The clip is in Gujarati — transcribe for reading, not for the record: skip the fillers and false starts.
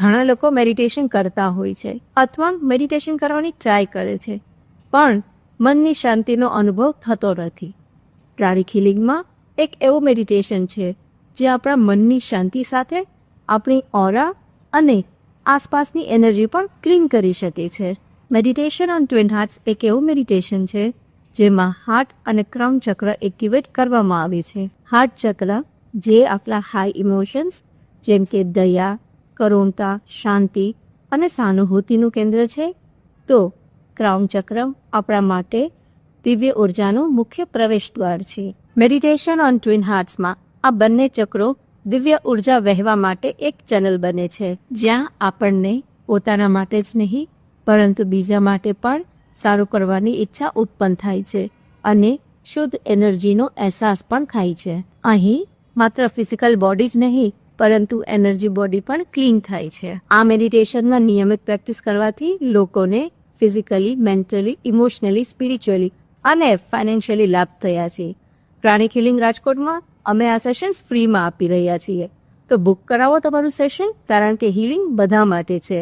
ઘણા લોકો મેડિટેશન કરતા હોય છે અથવા મેડિટેશન કરવાની ટ્રાય કરે છે, પણ મનની શાંતિનો અનુભવ થતો નથી. પ્રાણિક હિલિંગમાં એક એવું મેડિટેશન છે જે આપણા મનની શાંતિ સાથે આપણી ઓરા અને આસપાસની એનર્જી પણ ક્લીન કરી શકે છે. મેડિટેશન ઓન ટ્વિન હાર્ટ્સ એક એવું મેડિટેશન છે જેમાં હાર્ટ અને ક્રાઉન ચક્ર એક્ટિવેટ કરવામાં આવે છે. હાર્ટ ચક્ર જે આપણા હાઈ ઇમોશન્સ જેમ કે દયા, કરુણતા, શાંતિ અને સહાનુભૂતિનું કેન્દ્ર છે, તો ક્રાઉન ચક્ર આપણા માટે દિવ્ય ઉર્જાનું મુખ્ય પ્રવેશ દ્વાર છે. મેડિટેશન ઓન ટ્વિન હાર્ટ્સમાં આ બંને ચક્રો દિવ્ય ઉર્જા વહેવા માટે એક ચેનલ બને છે, જ્યાં આપણને પોતાના માટે જ નહીં પરંતુ બીજા માટે પણ સારું કરવાની ઈચ્છા ઉત્પન્ન થાય છે અને શુદ્ધ એનર્જીનો અહેસાસ પણ થાય છે. અહીં માત્ર ફિઝિકલ બોડી જ નહીં પરંતુ એનર્જી બોડી પણ ક્લીન થાય છે. આ મેડિટેશનમાં નિયમિત પ્રેક્ટિસ કરવાથી લોકોને ફિઝિકલી, મેન્ટલી, ઇમોશનલી, સ્પિરિચ્યુઅલી અને ફાઇનાન્શિયલી લાભ થયા છે. પ્રાણિક હિલિંગ રાજકોટમાં અમે આ સેશન્સ ફ્રીમાં આપી રહ્યા છીએ, તો બુક કરાવો તમારું સેશન, કારણ કે હિલિંગ બધા માટે છે.